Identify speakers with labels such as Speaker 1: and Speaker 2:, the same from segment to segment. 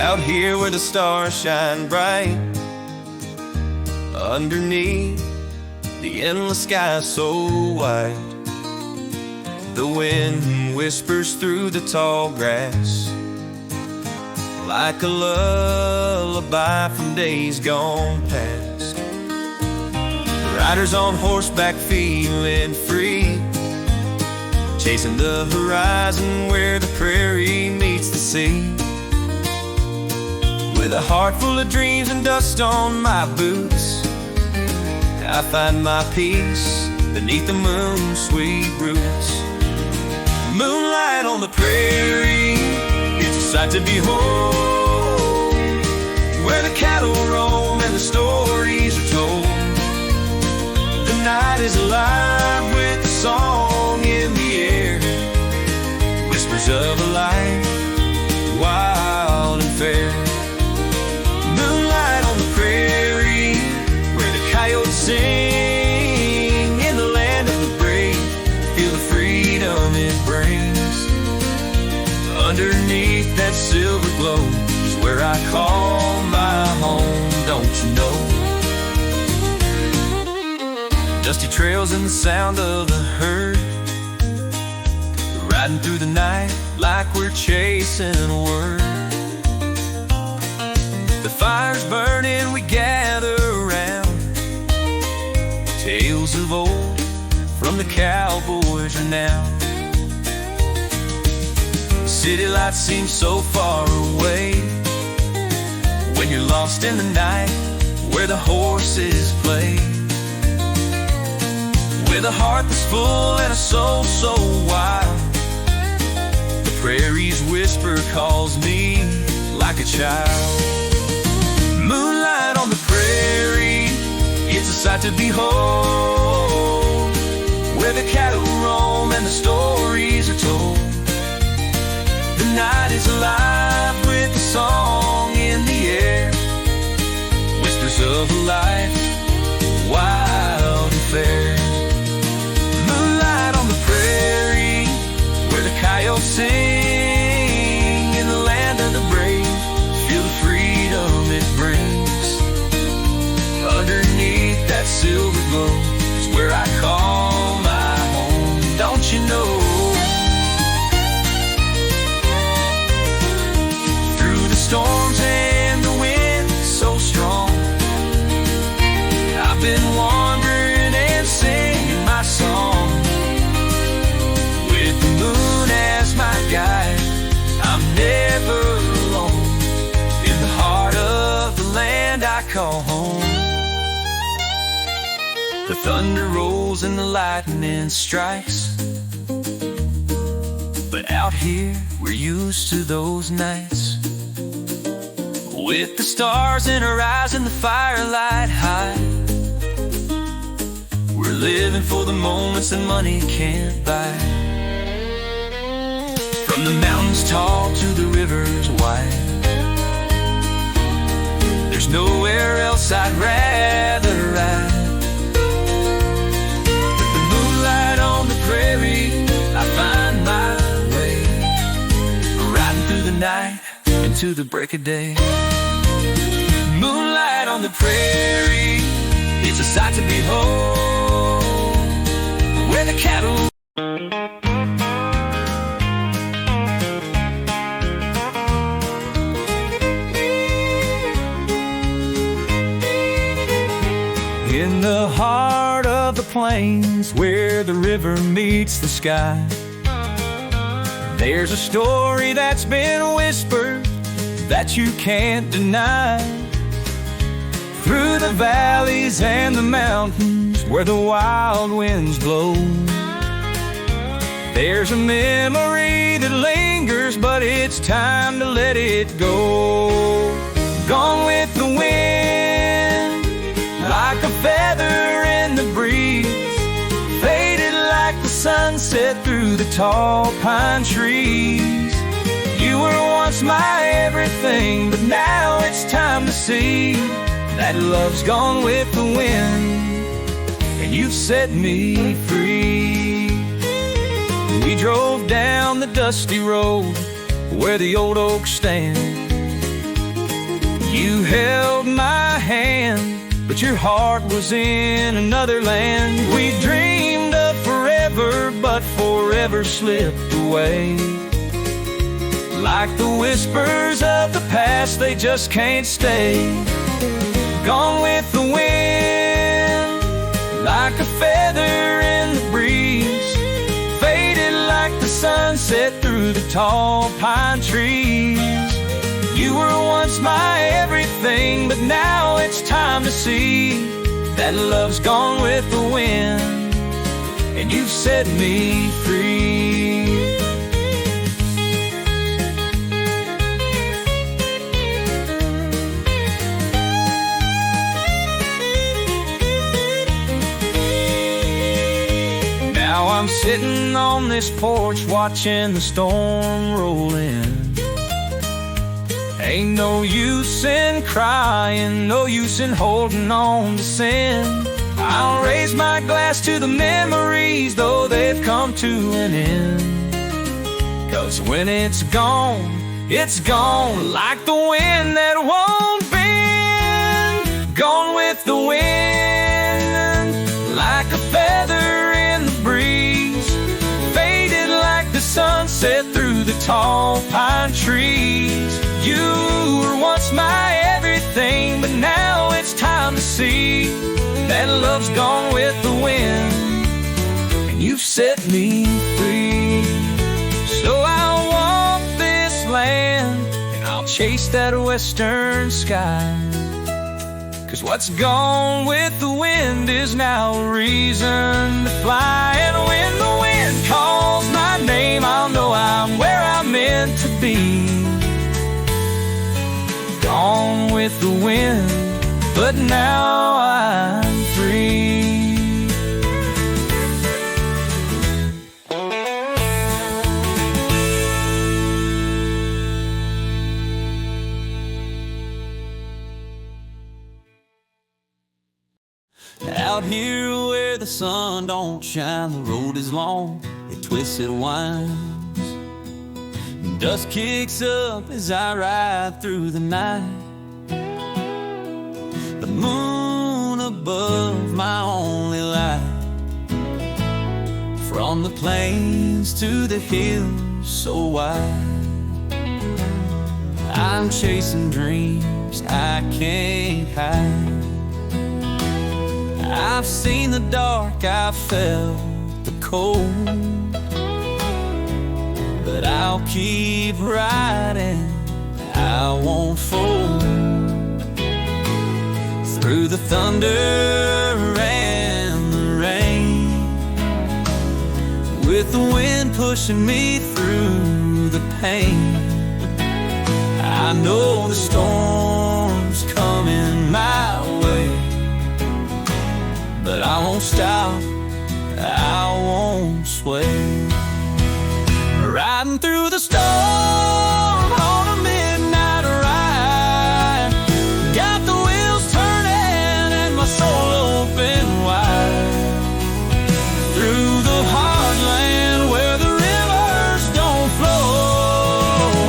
Speaker 1: Out here where the stars shine bright, underneath the endless sky so wide. The wind whispers through the tall grass like a lullaby from days gone past. Riders on horseback feeling free, chasing the horizon where the prairie meets the sea. With a heart full of dreams and dust on my boots, I find my peace beneath the moon's sweet roots. Moonlight on the prairie, it's a sight to behold, where the cattle roam and the stories are told. The night is alive with a song in the air, whispers of a life wild and fair. Moonlight on the prairie, where the coyotes sing, in the land of the brave, feel the freedom it brings. Underneath that silver glow is where I call my home, don't you know? Dusty trails and the sound of the herd, riding through the night like we're chasing a word. The fire's burning, we gather around, tales of old from the cowboys' renown. City lights seem so far away when you're lost in the night where the horses play. With a heart that's full and a soul so wild, the prairie's whisper calls me like a child. Moonlight on the prairie, it's a sight to behold, where the cattle roam and the stories are told. The night is alive with a song in the air, whispers of a life wild and fair. Moonlight on the prairie, where the coyotes sing, in the land of the brave, feel the freedom it brings. Underneath that silver glow is where I call my home, don't you know? Through the storms and the wind so strong, I've been wandering and singing my song. With the moon as my guide, I'm never alone, in the heart of the land I call home. The thunder rolls and the lightning strikes, but out here we're used to those nights. With the stars in our eyes and the firelight high, we're living for the moments that money can't buy. From the mountains tall to the rivers wide, there's nowhere else I'd rather ride. With the moonlight on the prairie, I find my way, riding through the night into the break of day. Moonlight on the prairie, it's a sight to behold, where the cattle. In the heart of the plains, where the river meets the sky, there's a story that's been whispered that you can't deny. Through the valleys and the mountains, where the wild winds blow, there's a memory that lingers, but it's time to let it go. Gone with the wind, like a feather in the breeze, faded like the sunset through the tall pine trees. You were once my everything, but now it's time to see that love's gone with the wind, and you've set me free. We drove down the dusty road where the old oaks stand, You held my hand, but your heart was in another land. We dreamed of forever, but forever slipped away. Like the whispers of the past, they just can't stay. Gone with the wind, like a feather in the breeze. Faded like the sunset through the tall pine trees. You were once my everything, but now it's time to see that love's gone with the wind, and you've set me free. Now I'm sitting on this porch watching the storm roll in. Ain't no use in crying, no use in holding on to sin. I'll raise my glass to the memories, though they've come to an end. 'Cause when it's gone like the wind that won't bend. Gone with the wind, like a feather in the breeze. Faded like the sunset through the tall pine trees. You were once my everything, but now it's time to see that love's gone with the wind, and you've set me free. So I'll walk this land, and I'll chase that western sky. 'Cause what's gone with the wind is now a reason to fly. And when the wind calls my name, I'll know I'm where I'm meant to be. Gone with the wind, but now I'm free. Out here where the sun don't shine, the road is long, it twists, it winds. Dust kicks up as I ride through the night. The moon above, my only light. From the plains to the hills so wide, I'm chasing dreams I can't hide. I've seen the dark, I've felt the cold, but I'll keep riding, I won't fold. Through the thunder and the rain, with the wind pushing me through the pain. I know the storm's coming my way, but I won't stop, I won't sway. Riding through the storm on a midnight ride, got the wheels turning and my soul open wide. Through the heartland where the rivers don't flow,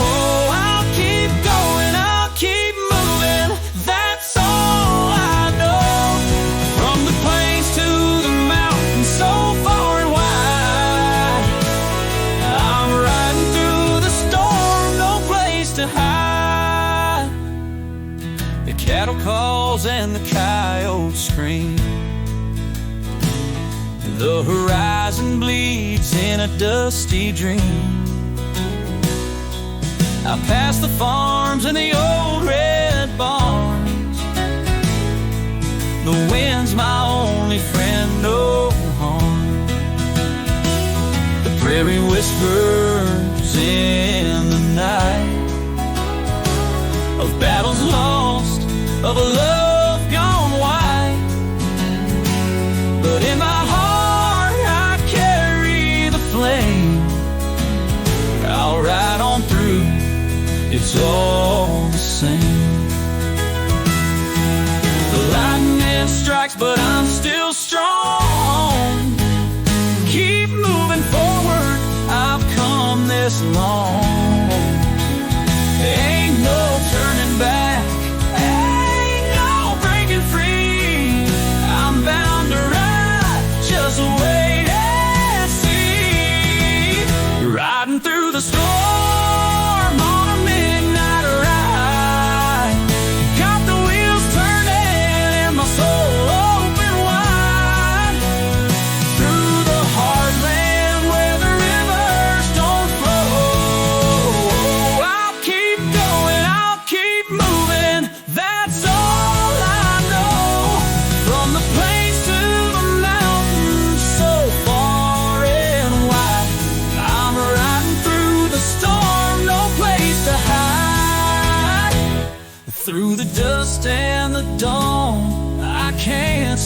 Speaker 1: I'll keep going, I'll keep moving, that's all I know. From the plains to the mountains, so far and wide, I'm riding through the storm, no place to hide. The cattle calls and the coyotes scream, the horizon bleeds in a dusty dream. I pass the farms and the old red barns. The wind's my only friend, no harm. The prairie whispers in the night of battles lost, of a love gone white. But in my heart I carry the flame, I'll ride on through, it's all the same. The lightning strikes, but I'm still strong. Keep moving forward, I've come this long. There ain't no turning back,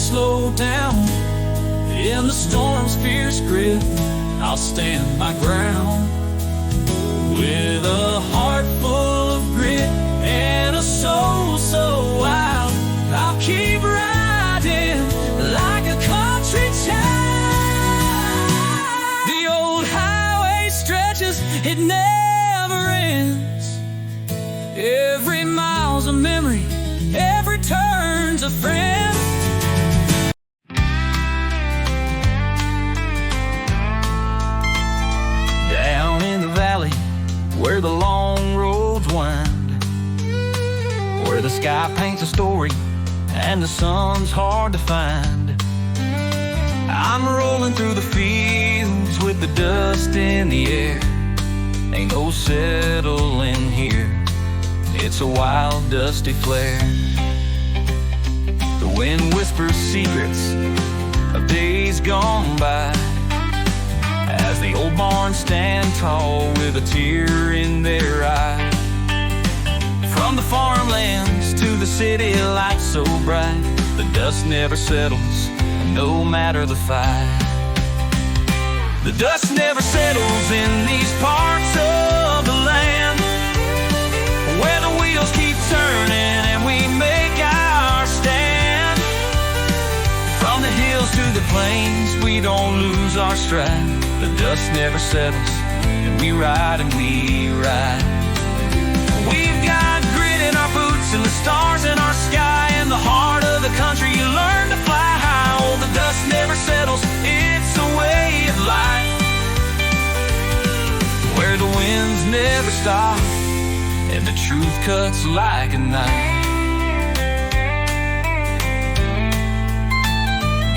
Speaker 1: slow down. In the storm's fierce grip, I'll stand my ground. With a heart full of grit and a soul so wild, I'll keep riding like a country child. The old highway stretches, it never ends. Every mile's a memory, every turn's a friend. Down in the valley, where the long roads wind, where the sky paints a story and the sun's hard to find, I'm rolling through the fields with the dust in the air. Ain't no settling here, it's a wild, dusty flare. The wind whispers secrets of days gone by, as the old barns stand tall with a tear in their eye. From the farmlands to the city lights so bright, the dust never settles, no matter the fight. The dust never settles in these parts of the land, where the wheels keep turning and we make our stand. From the hills to the plains, we don't lose our stride. The dust never settles, and we ride and we ride. We've got grit in our boots and the stars in our sky. In the heart of the country, you learn to fly high. Oh, the dust never settles, it's a way of life, where the winds never stop and the truth cuts like a knife.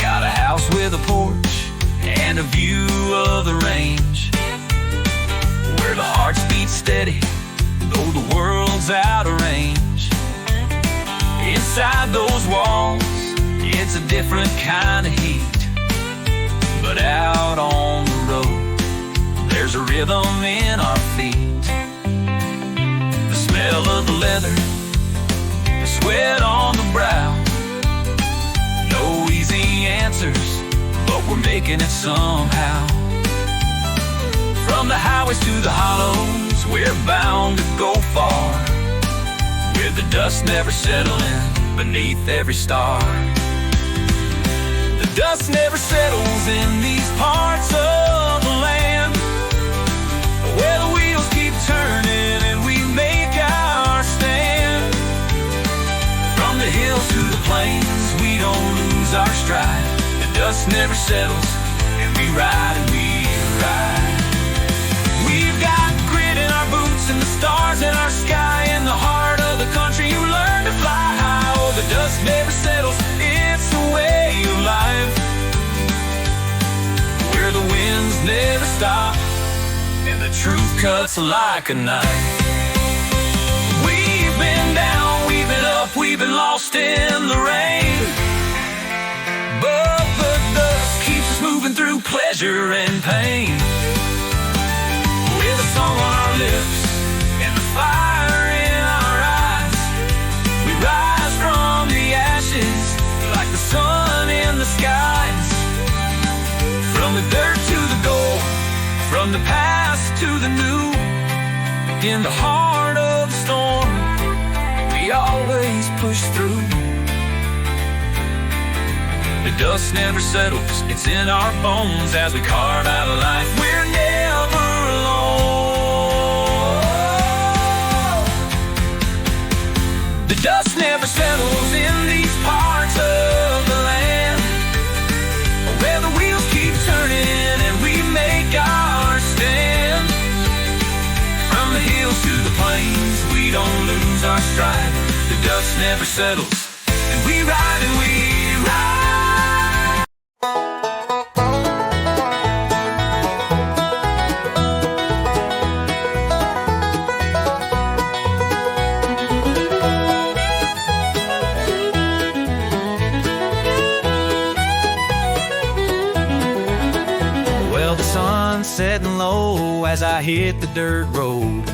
Speaker 1: Got a house with a porch and a view of the range, where the hearts beat steady though the world's out of range. Inside those walls, it's a different kind of heat, but out on the road, there's a rhythm in our feet. The smell of the leather, the sweat on the brow. No easy answers, but we're making it somehow. From the highways to the hollows, we're bound to go far, with the dust never settling beneath every star. The dust never settles in these parts of the land, where the wheels keep turning and we make our stand. From the hills to the plains, we don't lose our stride. The dust never settles, and we ride and we ride. We've got grit in our boots and the stars in our sky. In the heart of the country, you learn to fly high. Oh, the dust never settles, it's a way of life, where the winds never stop and the truth cuts like a knife. We've been down, we've been up, we've been lost in the rain, but the dust keeps us moving through pleasure and pain. With a song on our lips and the fire in our eyes, we rise from the ashes like the sun in the skies. From the dirt to the gold, from the past to the new, in the heart of the storm, we always push through. The dust never settles, it's in our bones as we carve out a life. We're never alone. The dust never settles in these parts of the land, where the wheels keep turning and we make our stand. From the hills to the plains, we don't lose our stride. The dust never settles, and we ride and we ride. Setting low as I hit the dirt road.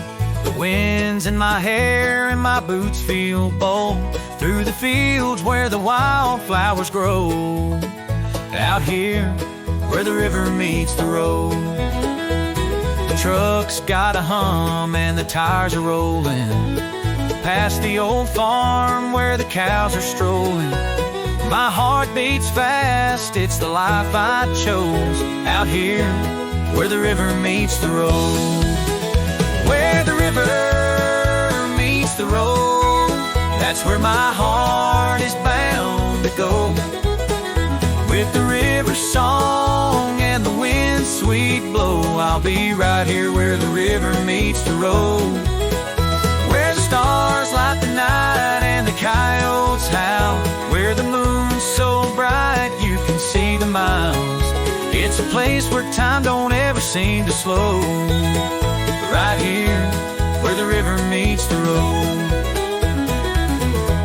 Speaker 1: The wind's in my hair and my boots feel bold. through the fields where the wildflowers grow, out here where the river meets the road. The truck's got a hum and the tires are rolling, past the old farm where the cows are strolling. My heart beats fast, it's the life I chose, out here where the river meets the road. Where the river meets the road, that's where my heart is bound to go. With the river song and the wind's sweet blow, I'll be right here where the river meets the road. Where the stars light the night and the coyotes howl, where the moon's so bright you can see the miles. It's a place where time don't ever seem to slow, right here where the river meets the road.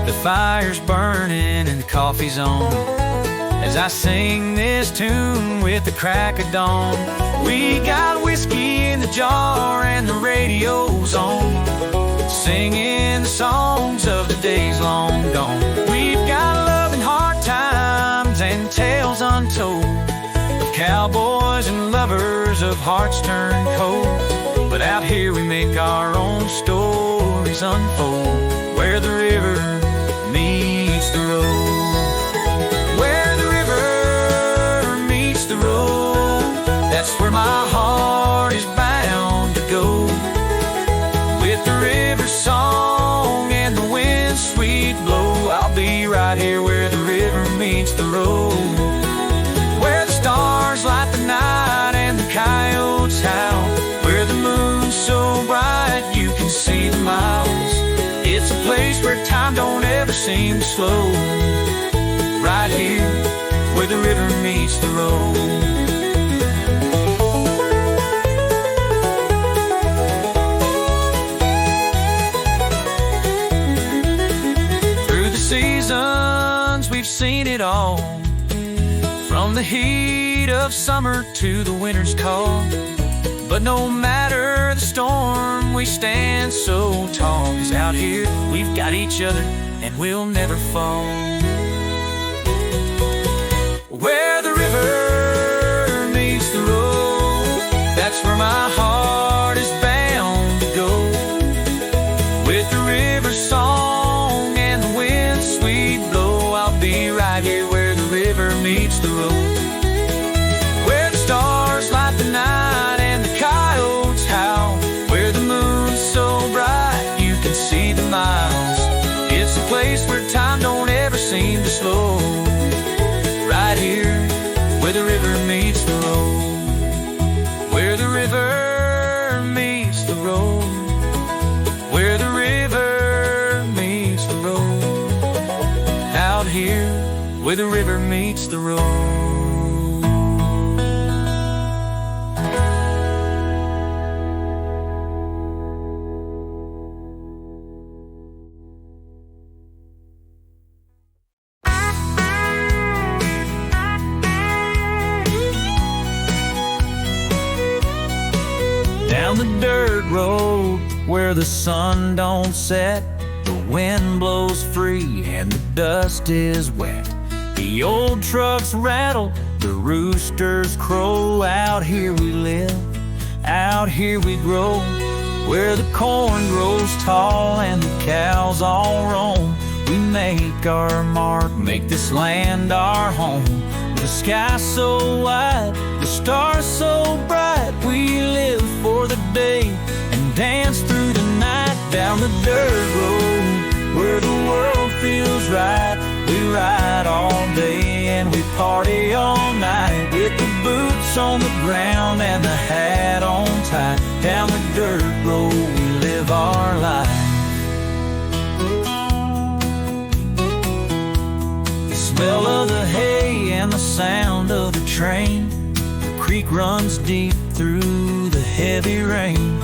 Speaker 1: The fire's burning and the coffee's on, as I sing this tune with the crack of dawn. We got whiskey in the jar and the radio's on, singing the songs of the days long gone. We've got love and hard times and tales untold, of cowboys and lovers of hearts turned cold. But out here we make our own stories unfold, where the river meets the road. Where the river meets the road, that's where my heart is bound to go. With the river song and the wind's sweet blow, I'll be right here where the river meets the road. Where the stars light the night and the coyotes howl, where the moon's so bright you can see the miles. It's a place where time don't ever seem to slow, right here where the river meets the road. Seasons, we've seen it all, from the heat of summer to the winter's call. But no matter the storm, we stand so tall, 'cause out here we've got each other and we'll never fall. Where the river meets the road, that's where my heart is bound to go. With the river song and the wind's sweet blow, I'll be right here where the river meets the road. Where the stars light the night and the coyotes howl, where the moon's so bright you can see the miles. It's a place where time don't ever seem to slow, right here where the river meets the road. Where the river meets the road, where the river meets the road, out here where the river meets the road. Down the dirt road where the sun don't set, the wind blows free and the dust is wet. The old trucks rattle, the roosters crow. Out here we live, out here we grow, where the corn grows tall and the cows all roam. We make our mark, make this land our home. The sky so wide, the stars so bright, we live for the day and dance through the night. Down the dirt road where the world feels right, we ride all day and we party all night, with the boots on the ground and the hat on tight. Down the dirt road we live our life. The smell of the hay and the sound of the train, the creek runs deep through the heavy rain.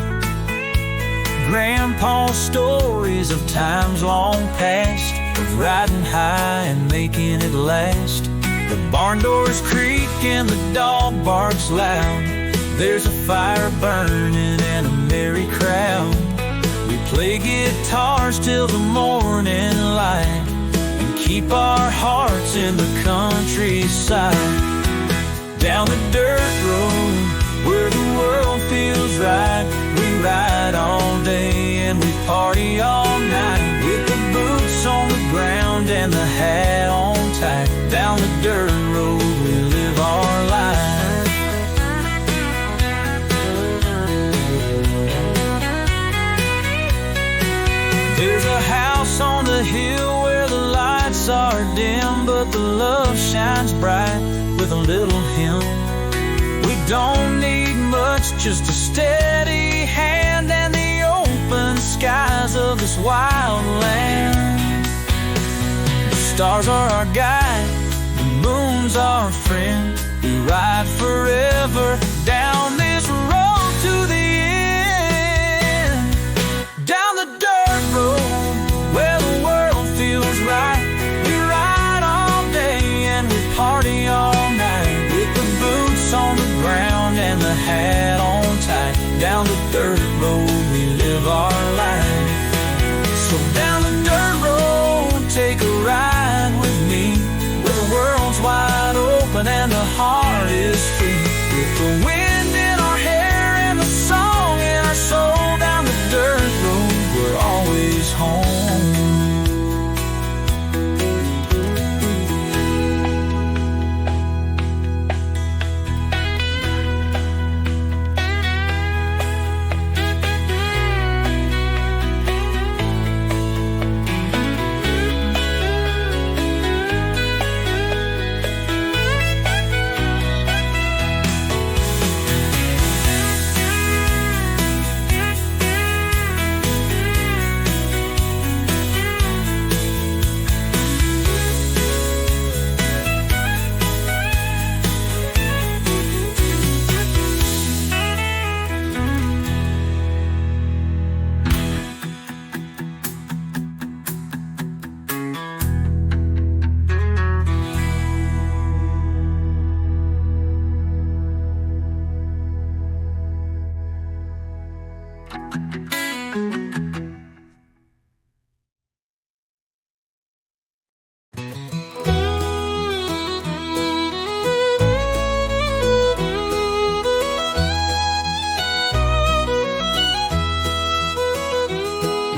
Speaker 1: Grandpa's stories of times long past, of riding high and making it last. The barn doors creak and the dog barks loud, there's a fire burning and a merry crowd. We play guitars till the morning light, keep our hearts in the countryside. Down the dirt road where the world feels right, we ride all day and we party all night. With the boots on the ground and the hat on tight. Down the dirt road we live our life. There's a house on the hill where the lights are dim, but the love shines bright with a little hymn. We don't need much, just a steady hand and the open skies of this wild land. The stars are our guide, the moon's our friend. We ride forever down this road to the end. Down the dirt road where the world feels right, we ride all day and we party all night. With the boots on the ground and the hat on tight. Down the dirt road we live our life. So down the dirt road, take a ride with me, where the world's wide open and the heart is free. With the wind in our hair and the song in our soul, down the dirt road we're always home.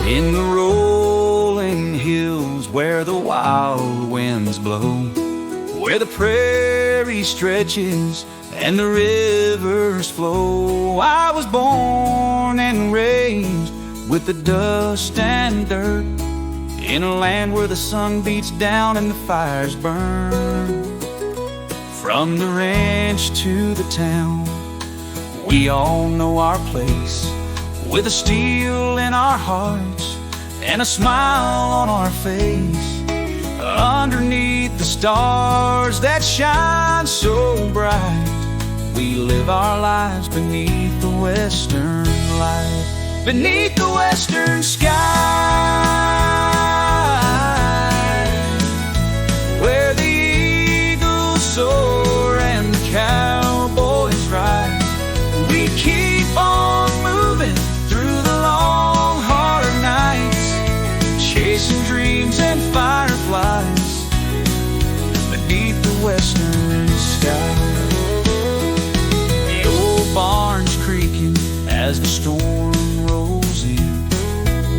Speaker 1: In the rolling hills where the wild winds blow, where the prairie stretches and the rivers flow, I was born and raised with the dust and dirt, in a land where the sun beats down and the fires burn. From the ranch to the town, we all know our place, with a steel in our hearts and a smile on our face. Underneath the stars that shine so bright, we live our lives beneath the western light, beneath the western sky, where the eagles soar and the cowboys ride. We keep on moving through the long, hard nights, chasing dreams and fireflies beneath the western sky. The old barn's creaking as the storm rolls in,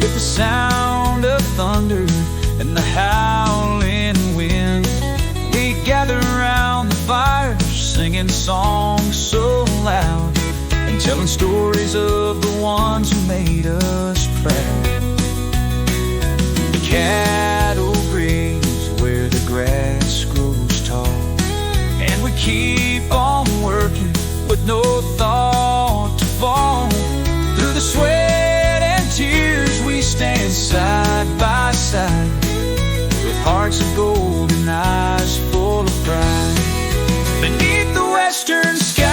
Speaker 1: with the sound of thunder and the howling wind. We gather around the fire, singing songs so loud, and telling stories of the ones who made us proud. The cattle graze where the grass grows tall, and we keep on working with no thought to fall. Through the sweat and tears we stand side by side, with hearts of gold and eyes full of pride, beneath the western sky,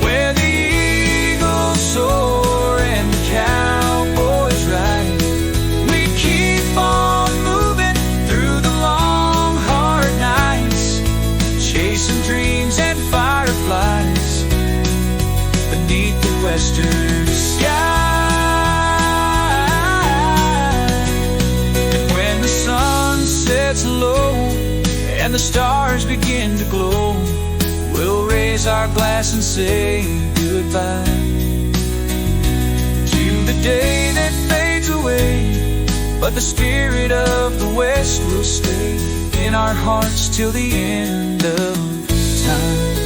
Speaker 1: where the eagles soar and the cowboys ride. We keep on moving through the long, hard nights, chasing dreams and fireflies beneath the western sky. stars begin to glow, we'll raise our glass and say goodbye to the day that fades away. But the spirit of the West will stay in our hearts till the end of time.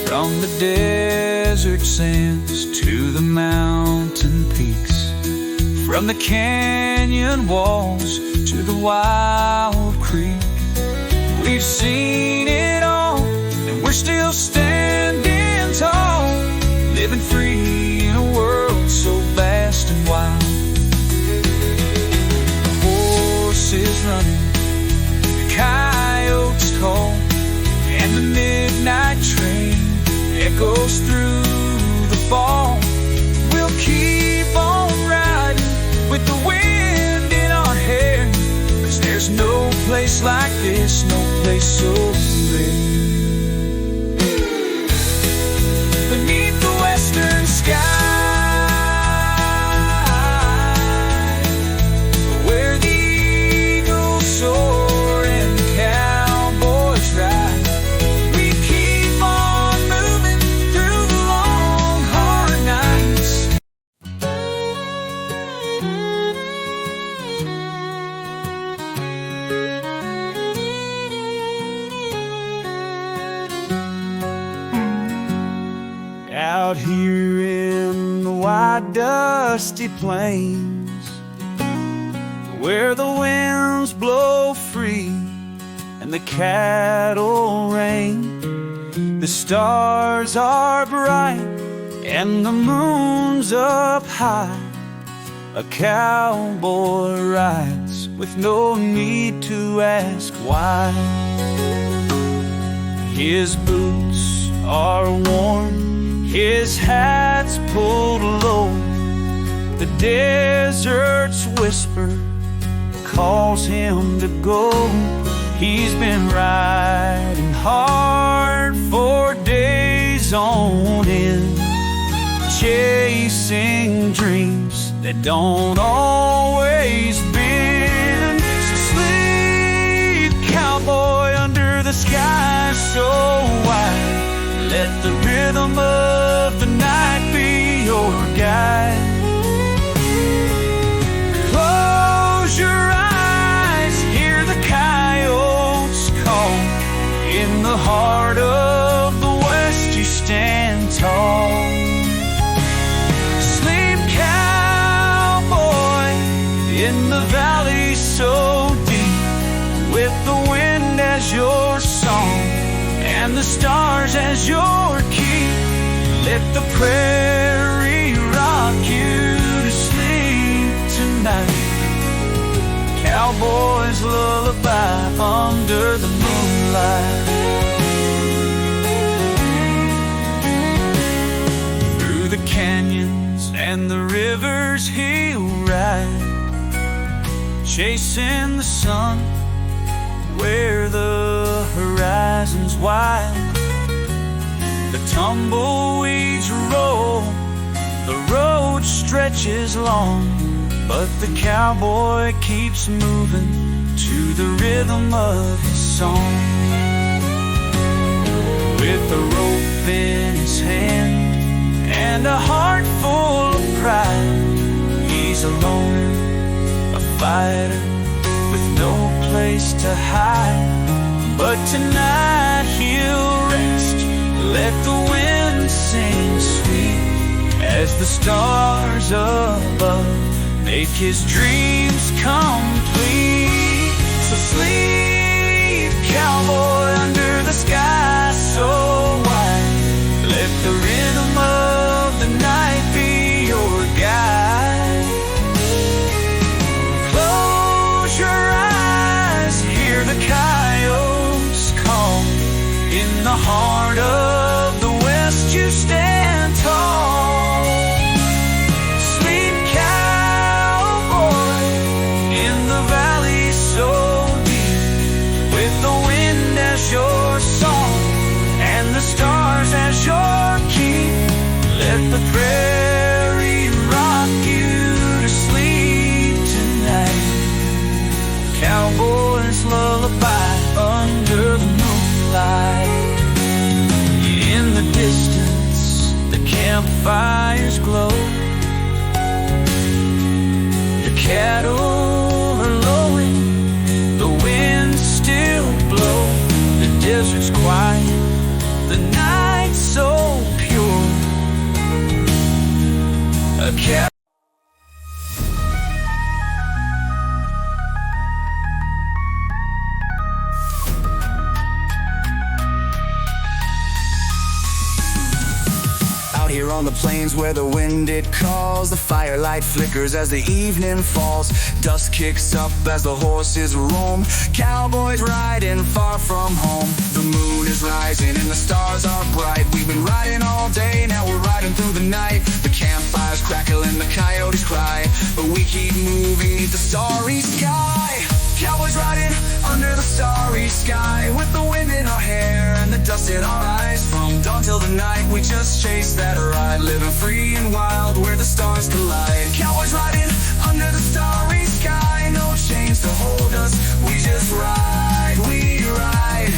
Speaker 1: From the desert sands to the mountain peaks, from the canyon walls to the wild creek, we've seen it all, and we're still standing tall, living free in a world so vast and wild. The horses running, the coyotes call, and the midnight train echoes through the fall. We'll keep on riding with the wind in our hair, 'cause there's no place like this, no place so rare. Beneath the western sky, where the eagles soar and the cowboys ride, we keep on moving through the long, hard nights. Out here in the wide dusty plains, where the winds blow free and the cattle rain, the stars are bright and the moon's up high. A cowboy rides with no need to ask why. His boots are worn, his hat's pulled low, the desert's whisper calls him to go. He's been riding hard for days on end, chasing dreams that don't always bend. So sleep, cowboy, under the sky so wide. Let the rhythm of the night be your guide. Close your eyes, hear the coyotes call. In the heart of the West you stand tall. Sleep, cowboy, in the valley so deep, with the wind as your song and the stars as your key. Let the prairie rock you to sleep tonight. Cowboy's lullaby under the moonlight. Through the canyons and the rivers he'll ride, chasing the sun where the horizon's wide. The tumbleweeds roll, the road stretches long, but the cowboy keeps moving to the rhythm of his song. With a rope in his hand and a heart full of pride, he's a loner, a fighter with no place to hide. But tonight he'll rest, let the wind sing sweet, as the stars above make his dreams complete. So sleep, cowboy, under the sky so wide. Let the rhythm of the night be your guide. Close your eyes, hear the coyotes call. In the heart of the West you stand tall. Sleep, cowboy, in the
Speaker 2: Out here on the plains where the wind it calls, the firelight flickers as the evening falls. Dust kicks up as the horses roam, cowboys riding far from home. The moon is rising and the stars are bright. We've been riding all day, now we're riding through the night. The campfires crackle and the coyotes cry, but we keep moving beneath the starry sky. Cowboys riding under the starry sky, with the wind in our hair and the dust in our eyes. From dawn till the night we just chase that ride, living free and wild where the stars collide. Cowboys riding under the starry sky, no chains to hold us, we just ride, we ride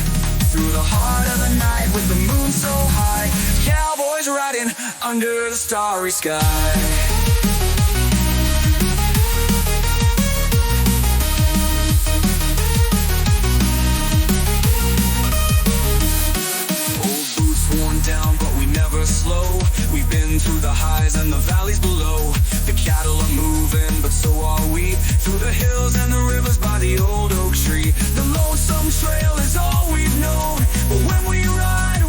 Speaker 2: through the heart of the night with the moon so high. Cowboys riding under the starry sky. Slow. We've been through the highs and the valleys below. The cattle are moving, but so are we, through the hills and the rivers by the old oak tree. The lonesome trail is all we've known, but when we ride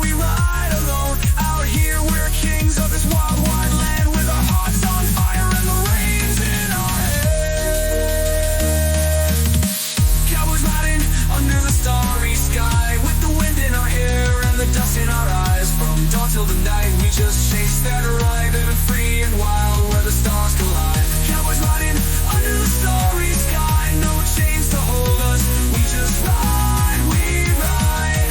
Speaker 2: alone. Out here we're kings of this wild, wide land, with our hearts on fire and the reins in our head. Cowboys riding under the starry sky, with the wind in our hair and the dust in our eyes. From dawn till the night we just chase that ride, living free and wild where the stars collide. Cowboys riding under the starry sky, no chains to hold us, we just ride, we ride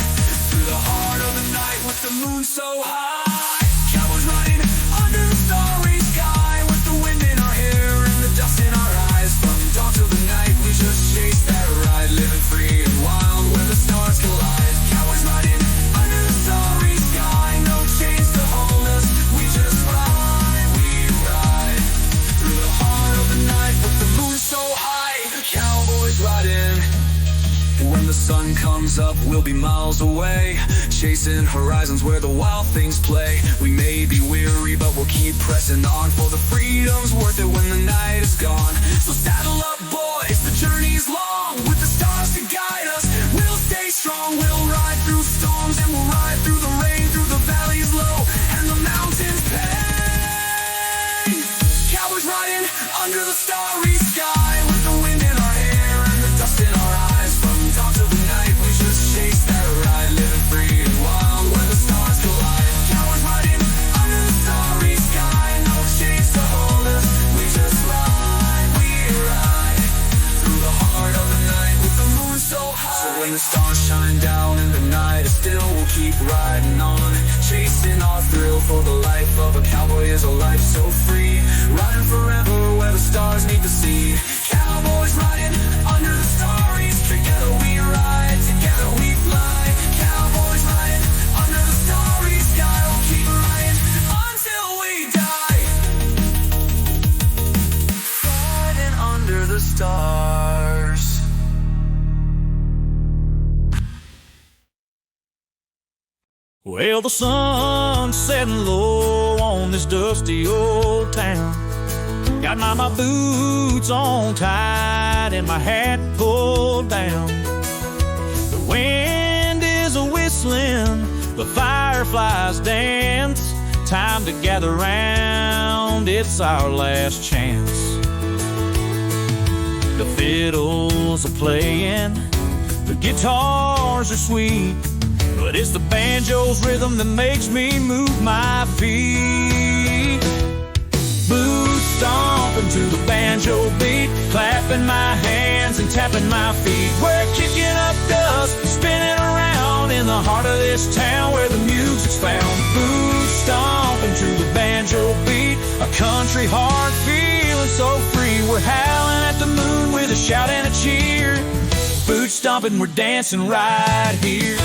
Speaker 2: through the heart of the night with the moon so high. Cowboys riding under the starry sky, with the wind in our hair and the dust in our eyes. From dawn till the night we just chase that ride, living free and wild where the stars collide. Cowboys riding under the starry sky, no chains to hold us, we just ride, we ride through the heart of the night with the moon so high. Cowboys riding. When the sun comes up, we'll be miles away, chasing horizons where the wild things play. We may be weary, but we'll keep pressing on, for the freedom's worth it when the night is gone. So saddle up, boys, the journey's long, with the stars to guide us, we'll stay strong. We'll ride through storms and we'll ride through the rain, through the valleys low and the mountains pain. Cowboys riding under the starry sky, with the wind in our hair and the dust in our eyes. From dawn till the night we just chase that ride, living free and wild where the stars collide. Cowboys riding under the starry sky, no chains to hold us, we just ride, we ride through the heart of the night with the moon so high. So when the stars shine down and the night is still, we'll keep riding on, chasing our thrill, for the life of a cowboy is a life so free, riding forever where the stars need to see. Cowboys riding under the starry sky, together we ride, together we fly. Cowboys riding under the starry sky, we'll keep riding until we die. Riding under the stars.
Speaker 3: Well, the sun's setting low on this dusty old town. Got my boots on tight and my hat pulled down. The wind is a-whistling, the fireflies dance. Time to gather round, it's our last chance. The fiddles are playing, the guitars are sweet, but it's the banjo's rhythm that makes me move my feet. Boots stomping to the banjo beat, clapping my hands and tapping my feet. We're kicking up dust, spinning around in the heart of this town where the music's found. Boots stomping to the banjo beat, a country heart feeling so free. We're howling at the moon with a shout and a cheer. Boots stomping, we're dancing right here.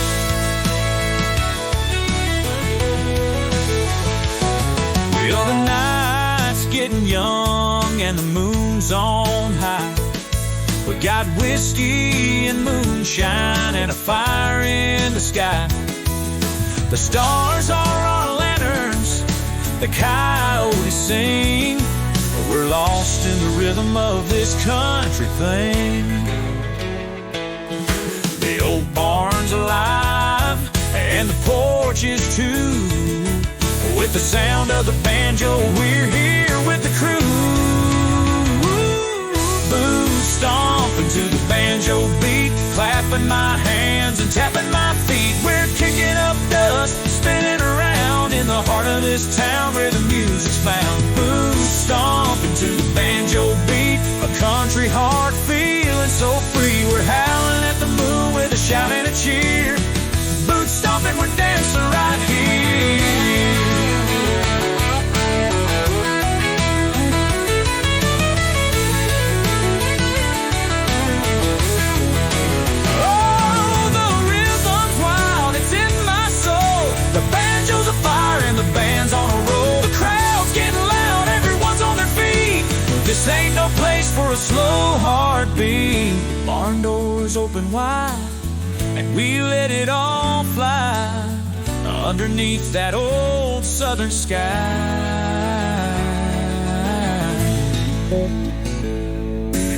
Speaker 3: Well, the night's getting young and the moon's on high. We got whiskey and moonshine and a fire in the sky. The stars are our lanterns, the coyotes sing. We're lost in the rhythm of this country thing. The old barn's alive, and the porch is too. With the sound of the banjo, we're here with the crew. Boots stomping to the banjo beat, clapping my hands and tapping my feet. We're kicking up dust, spinning around in the heart of this town where the music's found. Boots stomping to the banjo beat, a country heart feeling so free. We're howling at the moon with a shout and a cheer. Boots stomping, we're dancing right here. Oh, the rhythm's wild, it's in my soul. The banjo's a fire and the band's on a roll. The crowd's getting loud, everyone's on their feet. This ain't no place for a slow heartbeat. Barn doors open wide, and we let it all fly underneath that old southern sky.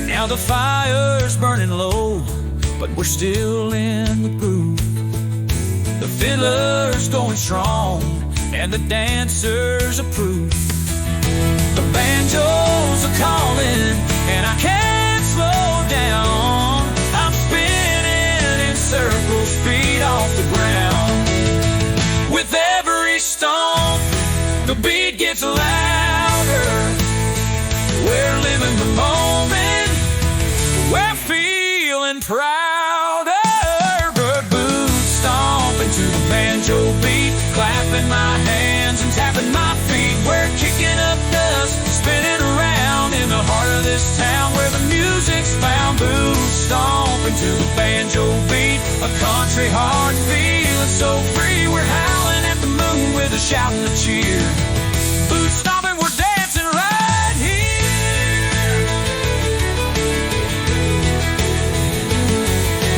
Speaker 3: Now the fire's burning low, but we're still in the booth. The fiddler's going strong, and the dancers approve. The banjos are calling, and I can't slow down. I'm spinning in circles, feet off the ground. With every stomp, the beat gets louder. We're living the moment, we're feeling prouder. Boots stomping to the banjo beat, clapping my hands and tapping my feet. We're kicking up dust, spinning around in the heart of this town where the music's found. Boots stomping to the banjo beat, a country heart feeling so free. We're howling at the moon with a shout and a cheer. Boots stomping, we're dancing right here.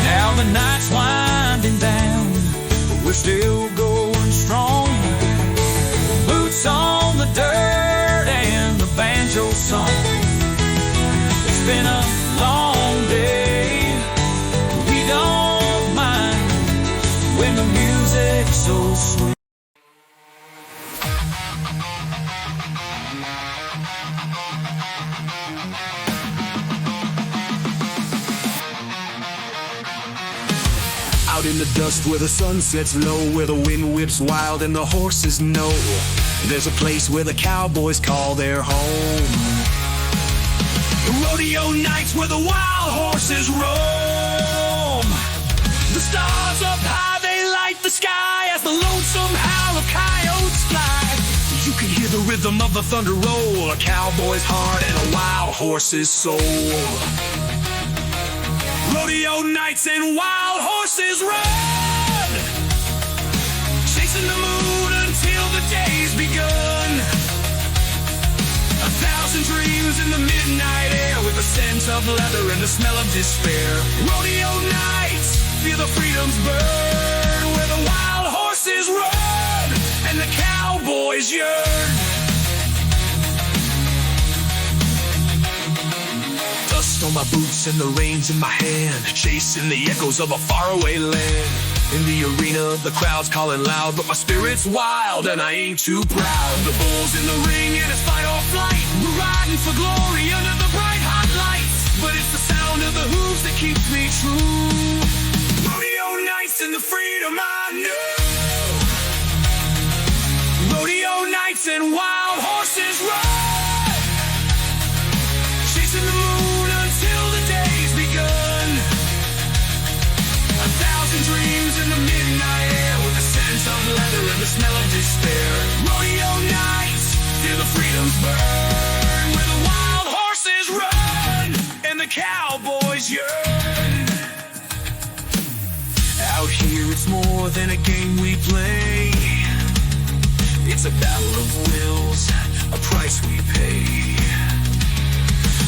Speaker 3: Now the night's winding down, but we're still going strong. Boots on the dirt and the banjo song. It's been a long day, we don't mind when the music's so sweet.
Speaker 2: Out in the dust where the sun sets low, where the wind whips wild and the horses know there's a place where the cowboys call their home. Rodeo nights where the wild horses roam. The stars up high, they light the sky as the lonesome howl of coyotes fly. You can hear the rhythm of the thunder roll, a cowboy's heart and a wild horse's soul. Rodeo nights and wild horses run, chasing the moon until the day's begun. 1,000 dreams in the midnight air, with the scent of leather and the smell of despair. Rodeo nights, feel the freedoms burn, where the wild horses run and the cowboys yearn. Dust on my boots and the reins in my hand, chasing the echoes of a faraway land. In the arena, the crowd's calling loud, but my spirit's wild and I ain't too proud. The bull's in the ring and it's fight or flight. We're riding for glory under the bright hot lights, but it's the sound of the hooves that keeps me true. Rodeo nights and the freedom I knew. Rodeo nights and wild horses run, chasing the moon until the day's begun. 1,000 dreams in the midnight air, with the scent of leather and the smell of despair. Rodeo nights, feel the freedoms burn, where the wild horses run and the cowboys yearn. Out here it's more than a game we play. It's a battle of wills, a price we pay.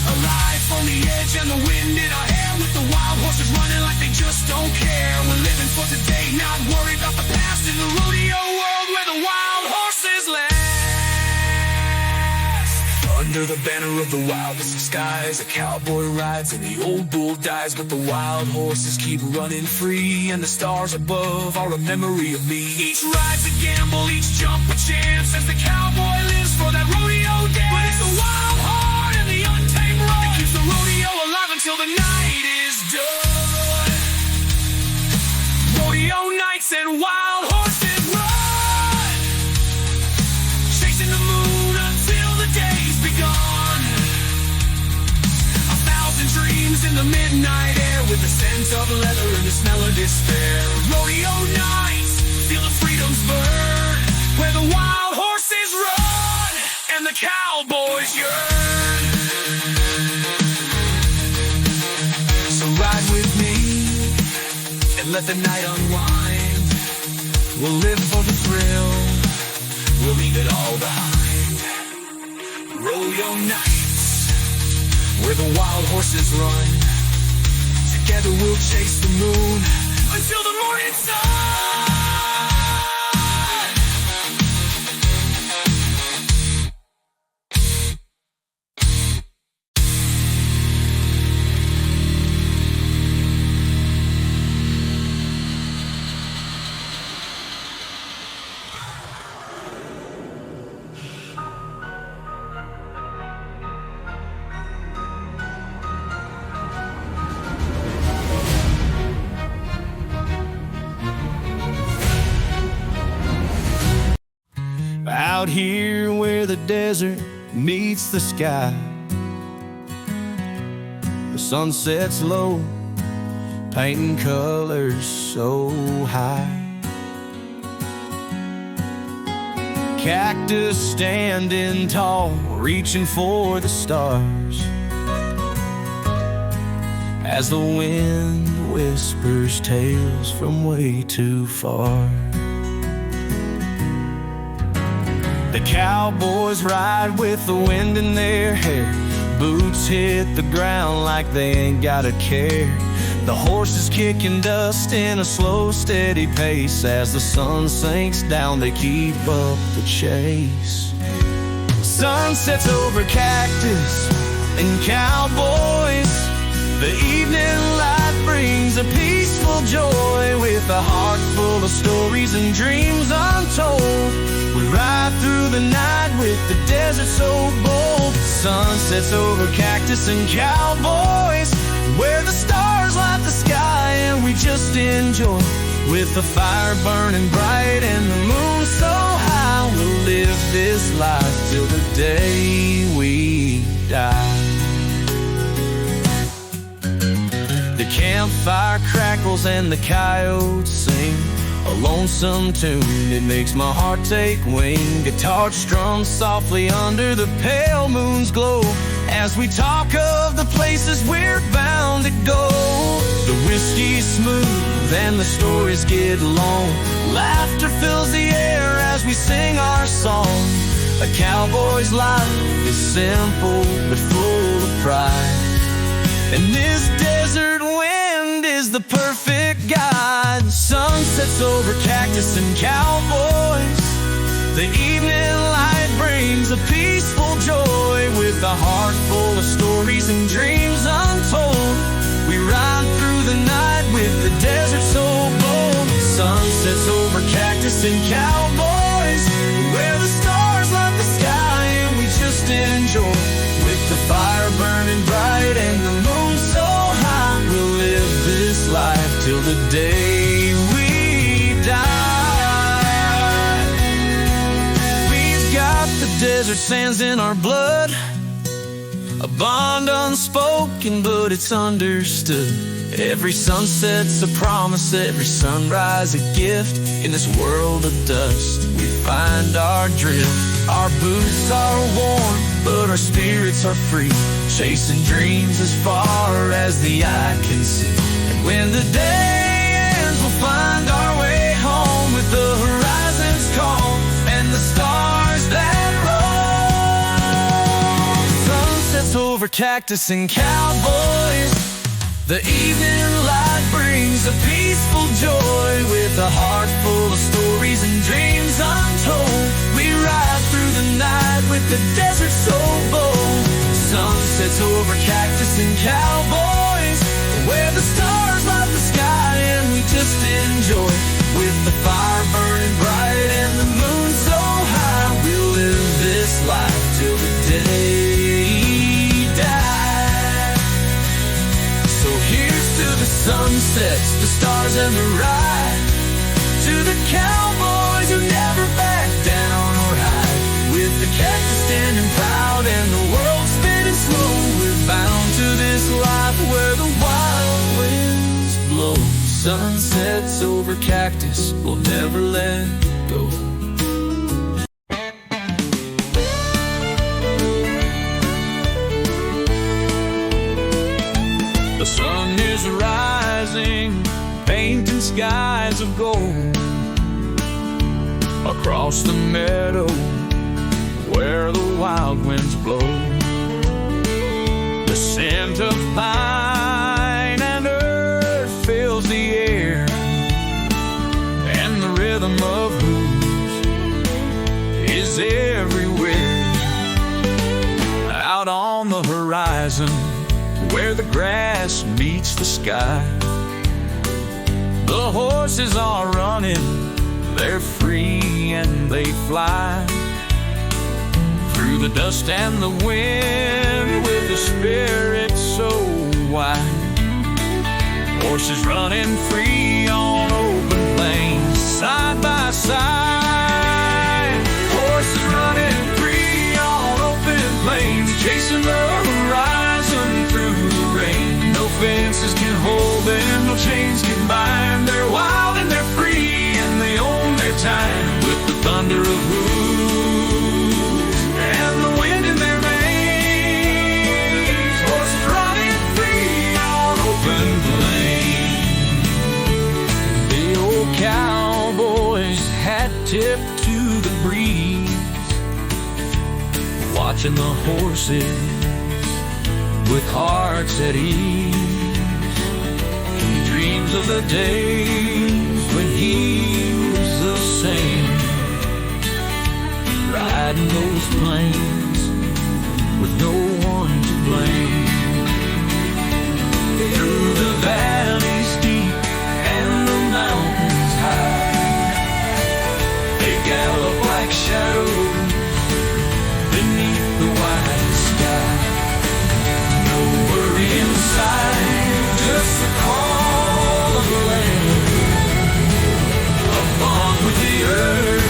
Speaker 2: Alive on the edge and the wind in our hair, with the wild horses running like they just don't care. We're living for today, not worried about the past, in the rodeo world where the wild horses last. Under the banner of the wildest skies, a cowboy rides and the old bull dies, but the wild horses keep running free, and the stars above are a memory of me. Each ride's a gamble, each jump a chance, as the cowboy lives for that rodeo dance. But it's the wild heart and the untamed roar that keeps the rodeo alive until the night is done. Rodeo nights and wild horses run, chasing the moon until the day's begun. A thousand dreams in the midnight air, with the scent of leather and the smell of despair. Rodeo nights, feel the freedom's burn, where the wild horses run and the cowboys yearn. So ride with me and let the night unwind. We'll live for the thrill, we'll leave it all behind. Rodeo nights, where the wild horses run. Together we'll chase the moon until the morning sun.
Speaker 3: Out here where the desert meets the sky, the sun sets low, painting colors so high. Cactus standing tall, reaching for the stars, as the wind whispers tales from way too far. The cowboys ride with the wind in their hair, boots hit the ground like they ain't got a care. The horses kicking dust in a slow, steady pace. As the sun sinks down, they keep up the chase. Sun sets over cactus and cowboys. The evening light brings a peaceful joy, with a heart full of stories and dreams untold. We ride through the night with the desert so bold. Sun sets over cactus and cowboys, where the stars light the sky and we just enjoy, with the fire burning bright and the moon so high. We'll live this life till the day we die. The campfire crackles and the coyotes sing a lonesome tune, it makes my heart take wing. Guitar strums softly under the pale moon's glow, as we talk of the places we're bound to go. The whiskey's smooth and the stories get long, laughter fills the air as we sing our song. A cowboy's life is simple but full of pride, and this desert wind is the perfect guide. Sun sets over cactus and cowboys. The evening light brings a peaceful joy, with a heart full of stories and dreams untold. We ride through the night with the desert so bold. Sun sets over cactus and cowboys, where the stars light the sky and we just enjoy, with the fire burning bright and the moon so high. We'll live this life till the day we die. We've got the desert sands in our blood, a bond unspoken but it's understood. Every sunset's a promise, every sunrise a gift. In this world of dust we find our drift. Our boots are warm but our spirits are free, chasing dreams as far as the eye can see. And when the day ends we'll find our way home, with the horizons calm and the stars that roll. Sunsets over cactus and cowboys. The evening light brings a peaceful joy, with a heart full of stories and dreams untold. We ride through the night with the desert so bold,
Speaker 2: sunsets over cactus and cowboys, where the stars light the sky and we just enjoy. With the fire burning bright and the moon so high, we'll live this life till the day die. So here's to the sunsets, the stars and the ride, to the cowboys who never back down or hide. With the cactus standing proud and the world spinning slow, we're bound to this life where the wild winds blow. Sunsets over cactus, we'll never let go.
Speaker 3: The sun is rising, painting skies of gold across the meadow where the wild winds blow. The scent of pine and earth fills the air, and the rhythm of hooves is everywhere. Out on the horizon where the grass meets the sky, the horses are running, they're free and they fly through the dust and the wind with a spirit so wide. Horses running free on open plains, side by side. Horses running free on open plains, chasing the horizon through the rain. No fences can hold them, no chains can bind. They're wild and they're free and they own their time. With the thunder of hooves and the wind in their veins, horses running free on open plains. The old cowboys hat tipped to the breeze, watching the horses with hearts at ease. He dreams of the days when he was the same, riding those plains with no one to blame. Through the valleys deep and the mountains high, they gallop like shadows beneath the wide sky. No worry inside, just the call of the land, a bond with the earth.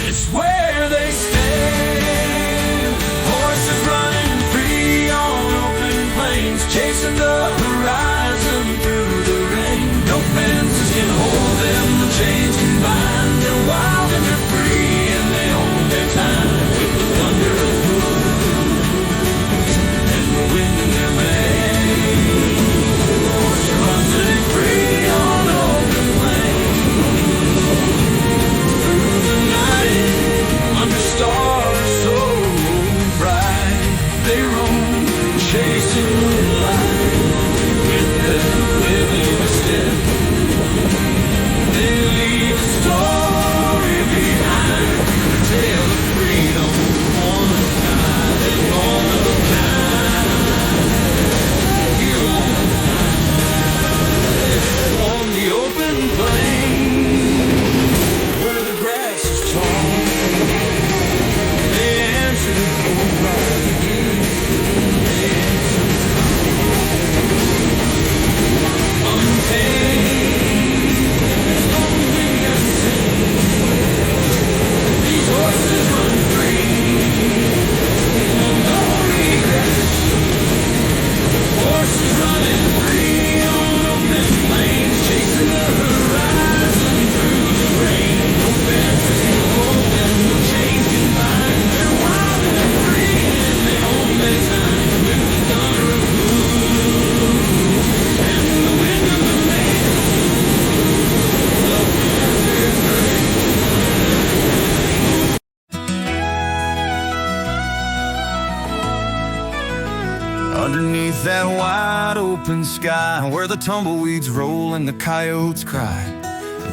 Speaker 3: It's where they stand. Horses running free on open plains, chasing the horizon through the rain. No fences can hold them, no chains can bind. They're wild and they're free and they own their time. With the thunder of hooves and the wind in their veins, horses running free on open plains. Through the night, under stars so bright, they roam, chasing the light. With them living a step, they leave a story behind, a tale of freedom, one of a kind, and one of a kind. You won't find on the open plain where the grass is tall. They answer the phone right again. They answer the phone. Untamed, there's only a sin. These horses run free, no regrets. Horses running free on open plains, chasing the horizon through the rain. No fences can hold them, no chains can bind. They're wild and they're free and they own their time. With the thunder of hooves and the wind of the rain, love and their grace.
Speaker 1: Underneath that wide open sky, where the tumbleweeds roll and the coyotes cry,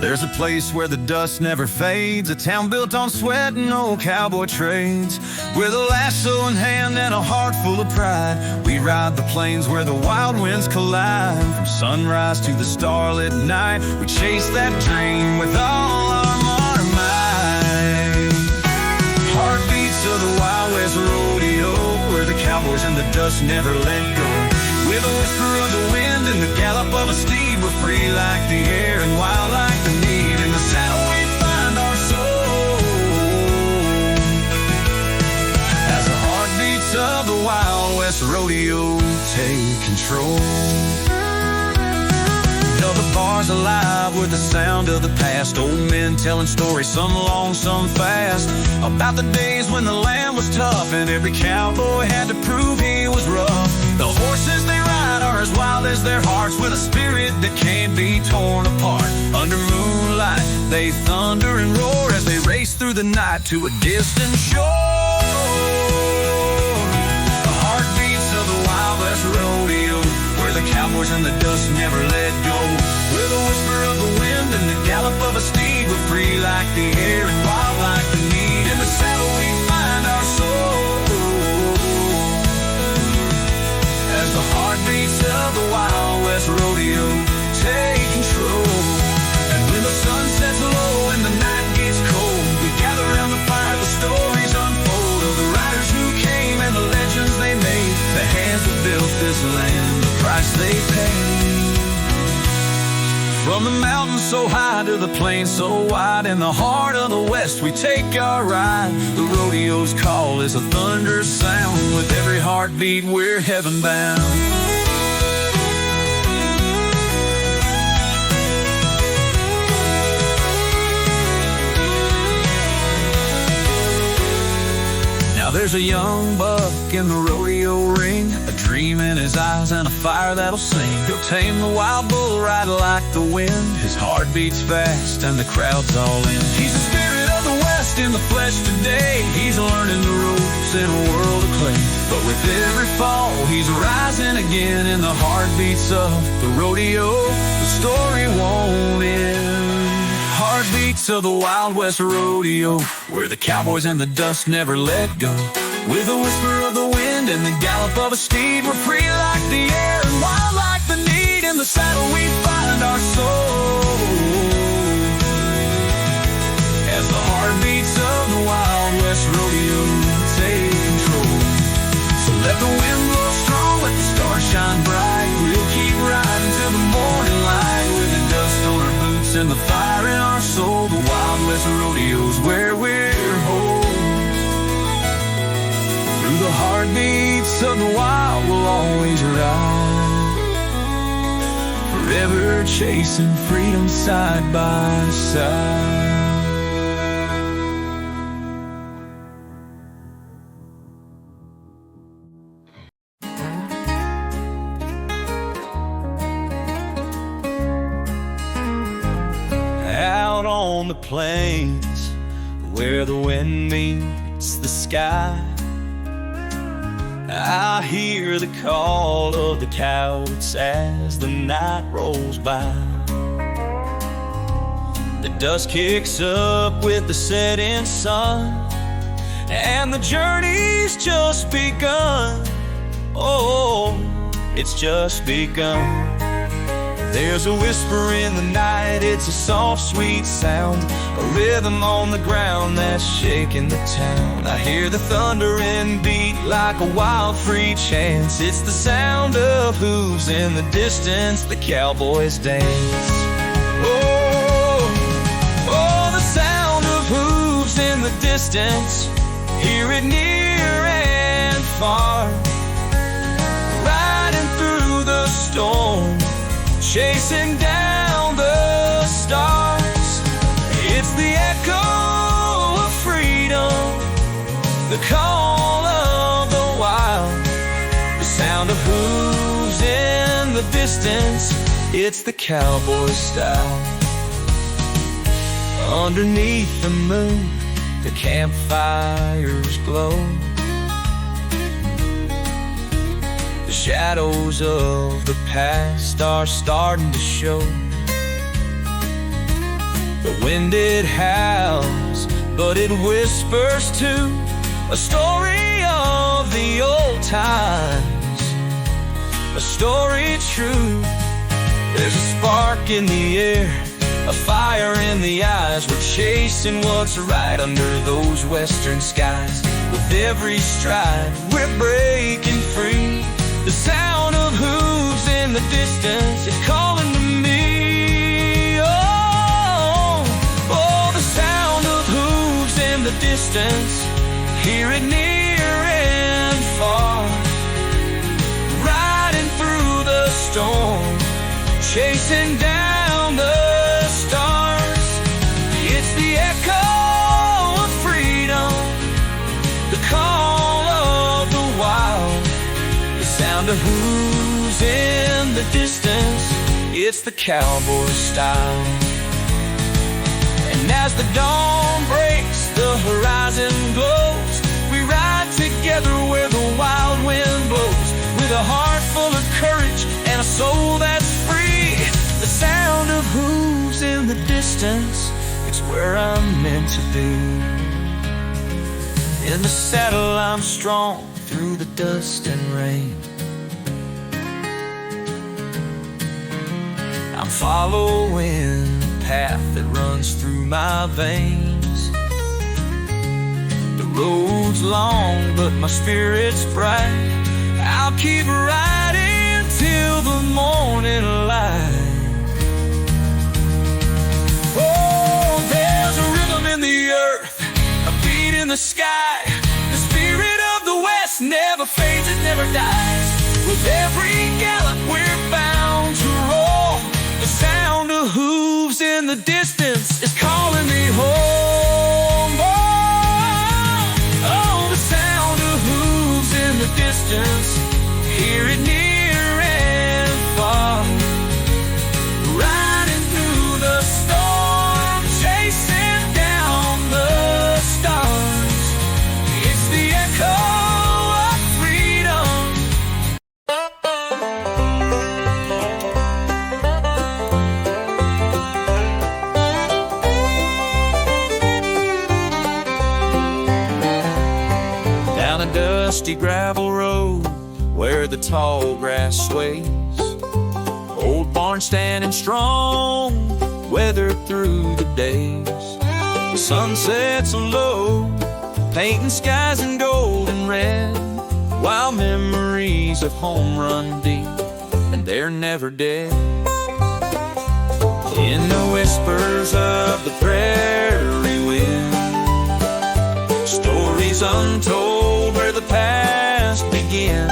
Speaker 1: There's a place where the dust never fades, a town built on sweat and old cowboy trades. With a lasso in hand and a heart full of pride, we ride the plains where the wild winds collide. From sunrise to the starlit night, we chase that dream with all our might. Heartbeats of the Wild West Rodeo, where the cowboys and the dust never let go. With a whisper of the wind and the gallop of a steed, we're free like the air and wild like the need. In the saddle we find our soul, as the heartbeats of the Wild West Rodeo take control. Now the bar's alive with the sound of the past, old men telling stories, some long, some fast, about the days when the land was tough and every cowboy had to prove he was rough. The horses they ride are as wild as their hearts, with a spirit that can't be torn apart. Under moonlight they thunder and roar as they race through the night to a distant shore. The heartbeats of the Wild West Rodeo, where the cowboys and the dust never let go. With a whisper of the wind and the gallop of a steed, we're free like the air and wild like the need. In the saddle we find our soul, as the heartbeats of the Wild West Rodeo take control. And when the sun sets low and the night gets cold, we gather around the fire, the stories unfold of the riders who came and the legends they made, the hands that built this land, the price they paid. From the mountains so high to the plains so wide, in the heart of the West we take our ride. The rodeo's call is a thunder sound, with every heartbeat we're heaven bound. Now there's a young buck in the rodeo ring, a dream in his eyes and a fire that'll sing. He'll tame the wild bull, ride like the wind, his heart beats fast and the crowd's all in. He's the spirit of the West in the flesh today, he's learning the ropes in a world of clay. But with every fall he's rising again, in the heartbeats of the rodeo the story won't end. Heartbeats of the Wild West Rodeo, where the cowboys and the dust never let go. With a whisper of the wind and the gallop of a steed, we're free like the air and wild like the need. In the saddle we find our soul, as the heartbeats of the Wild West Rodeo take control. So let the wind blow strong, let the stars shine bright, we'll keep riding till the morning light. With the dust on our boots and the fire in our soul, the Wild West Rodeo's where we're home. Through the heartbeats of the wild we'll always ride, forever chasing freedom side by side. Out on the plains where the wind meets the sky, I hear the call of the coyotes as the night rolls by. The dust kicks up with the setting sun, and the journey's just begun. Oh, it's just begun. There's a whisper in the night, it's a soft, sweet sound, a rhythm on the ground that's shaking the town. I hear the thundering beat like a wild, free chance. It's the sound of hooves in the distance, the cowboys dance. Oh, oh, the sound of hooves in the distance, hear it near and far, riding through the storm, chasing down the stars. It's the echo of freedom, the call of the wild, the sound of hooves in the distance. It's the cowboy style. Underneath the moon, the campfires glow, the shadows of the past are starting to show. The wind it howls, but it whispers too, a story of the old times, a story true. There's a spark in the air, a fire in the eyes. We're chasing what's right under those western skies. With every stride, we're breaking free. The sound of hooves in the distance is calling to me. Oh, oh, the sound of hooves in the distance. Hear it near and far. Riding through the storm, chasing down the stars. It's the echo of freedom, the call of the wild, the sound of hooves in the distance. It's the cowboy style. And as the dawn breaks, the horizon glows. We ride together where the wild wind blows, with a heart full of courage and a soul that's free. The sound of hooves in the distance, it's where I'm meant to be. In the saddle I'm strong through the dust and rain. I'm following the path that runs through my veins. The road's long, but my spirit's bright. I'll keep riding till the morning light. Oh, there's a rhythm in the earth, a beat in the sky. The spirit of the West never fades, it never dies. With every gallop we're bound to roll. The sound of hooves in the distance is calling me home. Oh, oh, the sound of hooves in the distance. Hear it near and far. Riding through the storm, chasing down the stars. It's the echo of freedom. Down a dusty gravel road where the tall grass sways, old barn standing strong, weathered through the days. The sun sets low, painting skies in gold and red, while memories of home run deep, and they're never dead. In the whispers of the prairie wind, stories untold where the past begins.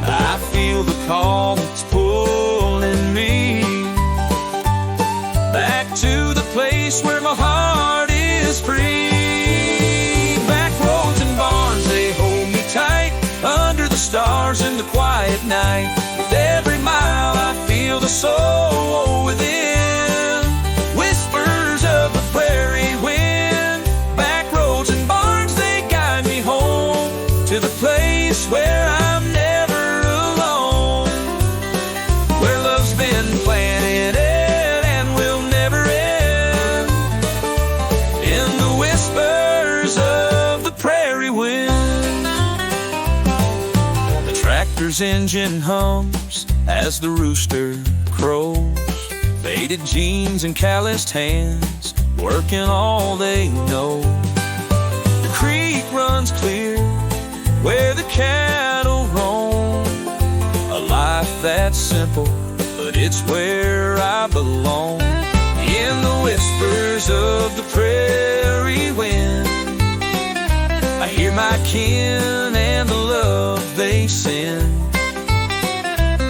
Speaker 1: I feel the call that's pulling me back to the place where my heart is free. Back roads and barns, they hold me tight under the stars in the quiet night. With every mile I feel the soul within. Whispers of the prairie wind. Back roads and barns, they guide me home to the place where I'm never alone, where love's been planted and will never end. In the whispers of the prairie wind. The tractor's engine hums as the rooster crows. Faded jeans and calloused hands, working all they know. The creek runs clear where the cattle roam. A life that's simple, but it's where I belong. In the whispers of the prairie wind, I hear my kin and the love they send.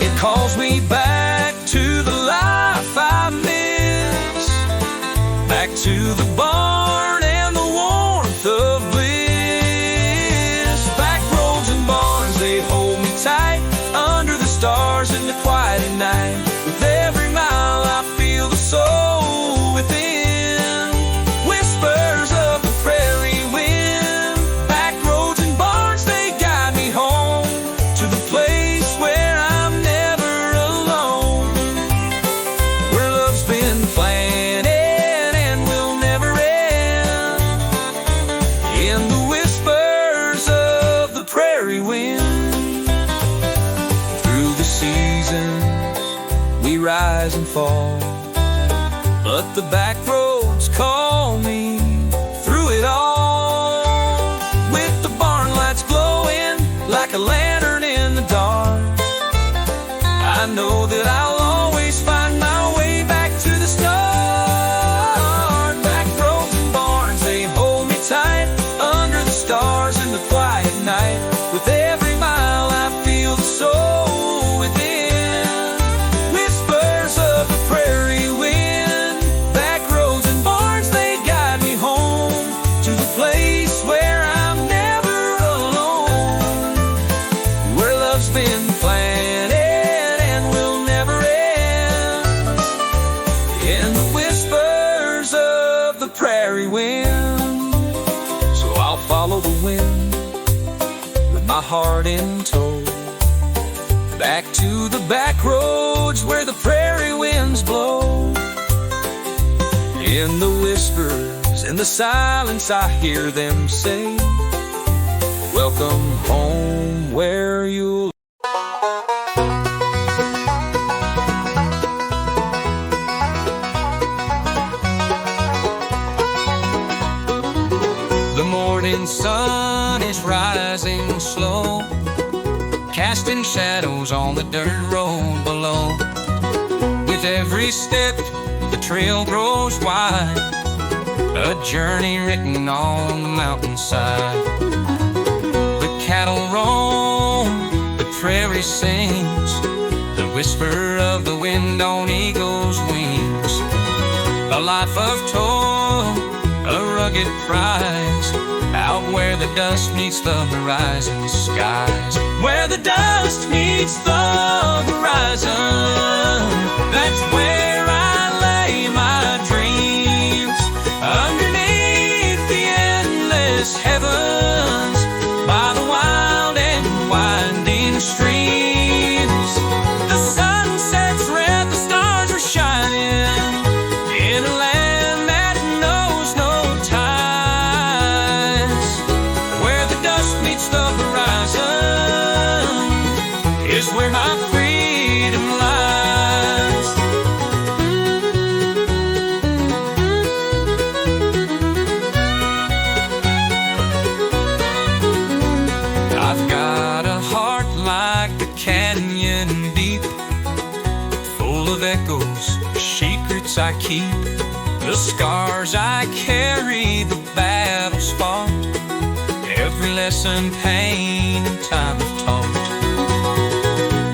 Speaker 1: It calls me back to the life I miss, back to the barn and the warmth of bliss. Back roads and barns, they hold me tight under the stars in the quiet at night. With every mile I feel the soul within. Whispers of the prairie wind. Back roads and barns, they guide me home to the place where I'm never alone. rise and fall. But the back roads call me through it all. With the barn lights glowing like a lantern in the dark, I know that I'll always find my way back to the start. Back roads and barns, they hold me tight under the stars in the quiet night. With every mile I feel the soul within. Whispers of the prairie wind. Back roads and barns, they guide me home to the place where I'm never alone, where love's been planted and will never end. In the whispers of the prairie wind. So I'll follow the wind, my heart in tow, back to the back roads where the prairie winds blow. In the whispers, in the silence, I hear them say, welcome home where you'll. The morning sun is rising slow, casting shadows on the dirt road below. With every step, the trail grows wide, a journey written on the mountainside. The cattle roam, the prairie sings, the whisper of the wind on eagle's wings. A life of toil, a rugged prize, out where the dust meets the horizon skies. Where the dust meets the horizon, that's where I lay my dreams. Underneath the endless heavens, by the wild and winding streams. The sun sets red, the stars are shining in a land that knows no tides. Where the dust meets the horizon is where my freedom lies. I've got a heart like a canyon deep, full of echoes, secrets I keep. The scars I carry, the battles fought, every lesson pain and time have taught.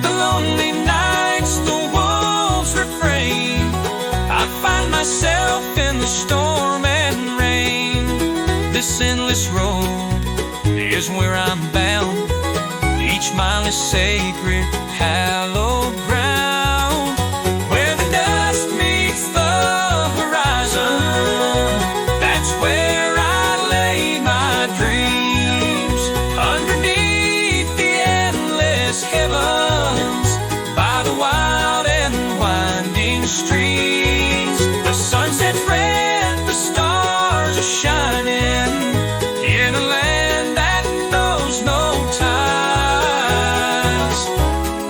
Speaker 1: The lonely nights, the wolves refrain, I find myself in the storm and rain. This endless road is where I'm bound, each mile is sacred, hallowed ground. Where the dust meets the horizon, that's where I lay my dreams. Underneath the endless heavens, by the wild and winding streams. The sunset's red, the stars are shining in a land that knows no ties.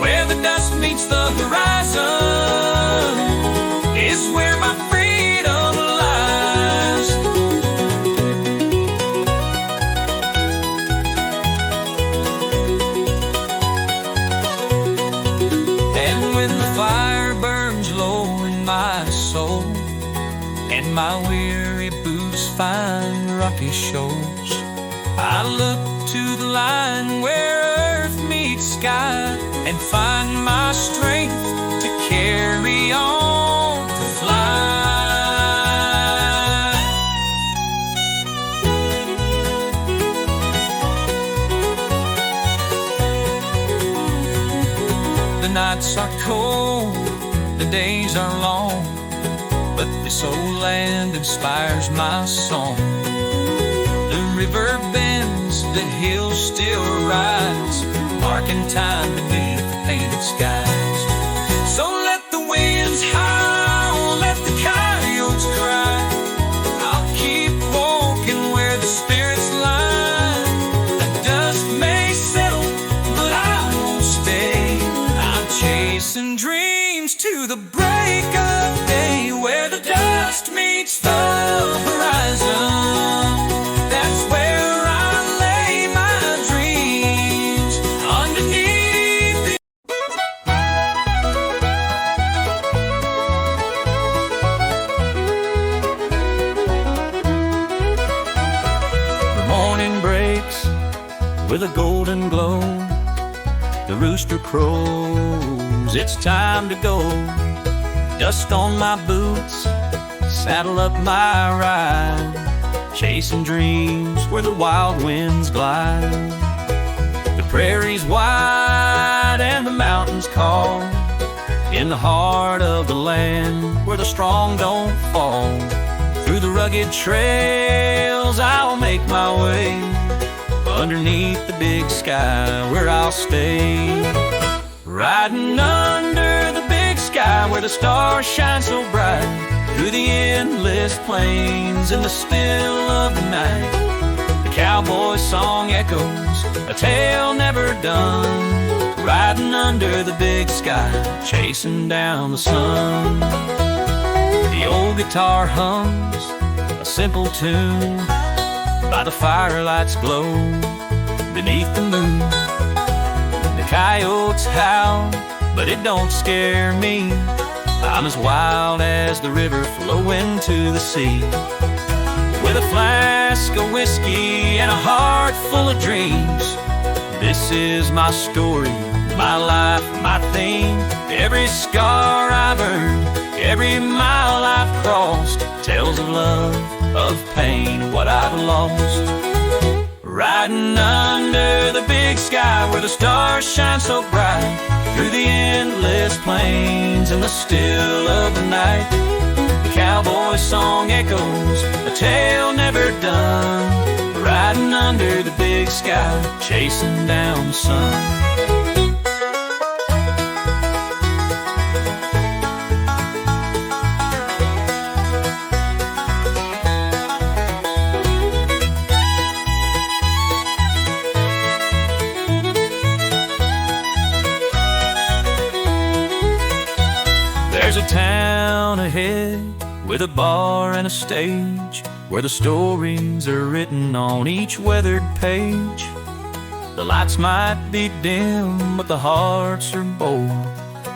Speaker 1: Where the dust meets the horizon is where my freedom lies. And when the fire burns low in my soul, and my weary boots find rocky shores, I look to the line where earth meets sky, and find my strength to carry on, to fly. The nights are cold, the days are long, but this old land inspires my song. The river bends, the hills still rise, marking time beneath the painted skies. So let the winds howl, let the coyotes cry, I'll keep walking where the spirits lie. The dust may settle, but I won't stay. I'm chasing dreams to the break
Speaker 3: break-up day where the dust meets the horizon. That's where I lay my dreams underneath the morning breaks with a golden glow. The rooster crows, it's time to go. Dust on my boots, saddle up my ride, chasing dreams where the wild winds glide. The prairie's wide and the mountains call, in the heart of the land where the strong don't fall. Through the rugged trails I'll make my way, underneath the big sky where I'll stay. Riding under the big sky where the stars shine so bright, through the endless plains in the still of the night. The cowboy song echoes, a tale never done, riding under the big sky, chasing down the sun. The old guitar hums a simple tune by the firelight's glow beneath the moon. The coyotes howl, but it don't scare me. I'm as wild as the river flowing to the sea. With a flask of whiskey and a heart full of dreams, this is my story, my life, my theme. Every scar I've earned, every mile I've crossed, tells of love, of pain, of what I've lost. Riding under the big sky where the stars shine so bright, through the endless plains in the still of the night. The cowboy song echoes, a tale never done, riding under the big sky, chasing down the sun. There's a town ahead with a bar and a stage, where the stories are written on each weathered page. The lights might be dim, but the hearts are bold.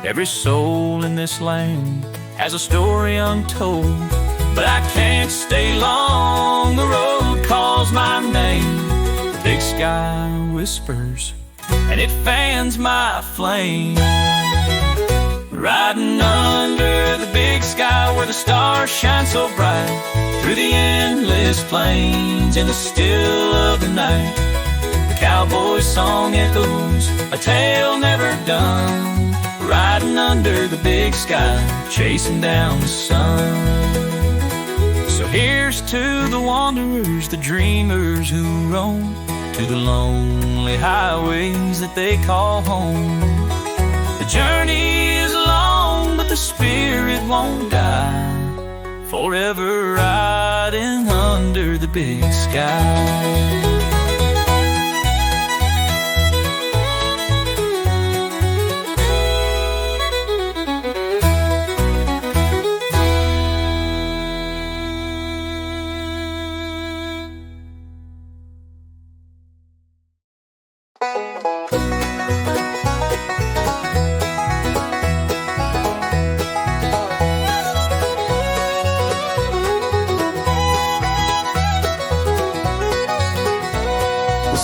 Speaker 3: Every soul in this land has a story untold. But I can't stay long, the road calls my name. The big sky whispers, and it fans my flame. Riding under the big sky where the stars shine so bright, through the endless plains in the still of the night. The cowboy song echoes, a tale never done, riding under the big sky, chasing down the sun. So here's to the wanderers, the dreamers who roam, to the lonely highways that they call home. The journey is long, but the spirit won't die, forever riding under the big sky.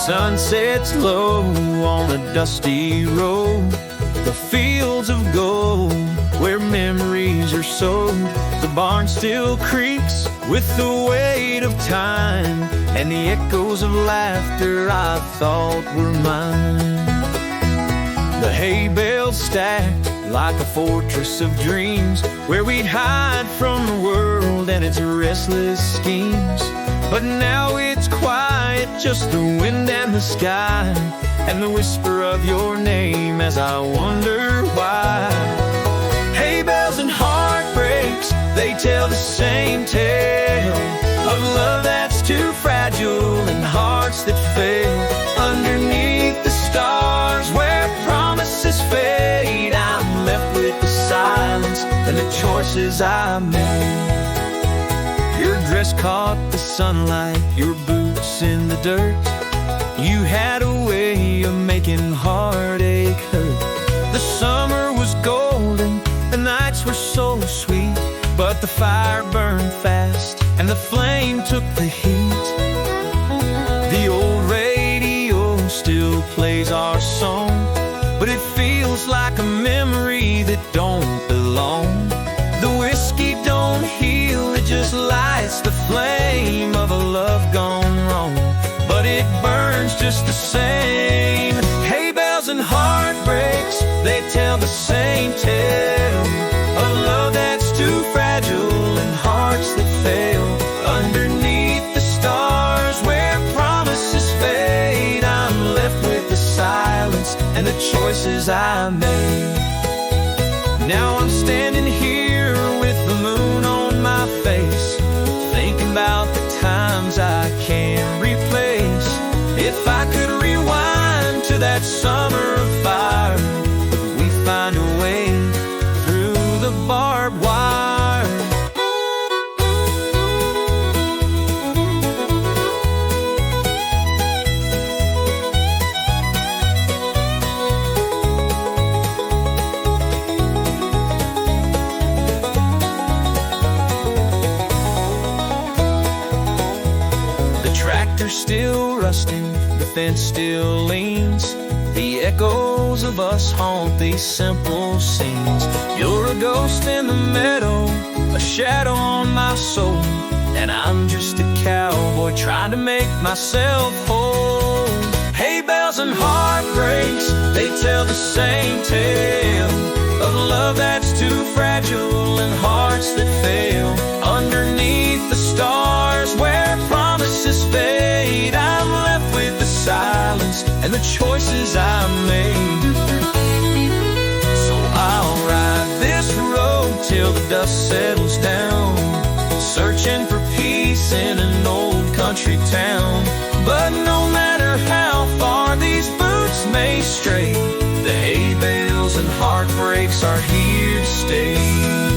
Speaker 3: Sun sets low on a dusty road, the fields of gold where memories are sowed. The barn still creaks with the weight of time, and the echoes of laughter I thought were mine. The hay bales stacked like a fortress of dreams, where we'd hide from the world and its restless schemes. But now it's quiet, just the wind and the sky, and the whisper of your name as I wonder why. Hay bells and heartbreaks, they tell the same tale of love that's too fragile and hearts that fail. Underneath the stars where promises fade, I'm left with the silence and the choices I made. Your dress caught the sunlight, your boots in the dirt. You had a way of making heartache hurt. The summer was golden, the nights were so sweet, but the fire burned fast and the flame took the heat. The old radio still plays our song, but it feels like a memory that don't belong. The whiskey don't heal, it just lights the flame of a love gone wrong, but it burns just the same. Hay bales and heartbreaks, they tell the same tale of love that's too fragile and hearts that fail. Underneath the stars where promises fade, I'm left with the silence and the choices I made. Now I'm standing here with the moon on my face, thinking about the times I can't replace. If I could rewind to that summer of fire, we find a way through the barbed wire. Still rusting, the fence still leans. The echoes of us haunt these simple scenes. You're a ghost in the meadow, a shadow on my soul, and I'm just a cowboy trying to make myself whole. Hay bales and heartbreaks, they tell the same tale of love that's too fragile and hearts that fail. Underneath the stars where promises fade, I'm left with the silence and the choices I made. So I'll ride this road till the dust settles down, searching for peace in an old country town. But no matter how far these boots may stray, the hay bales and heartbreaks are here to stay.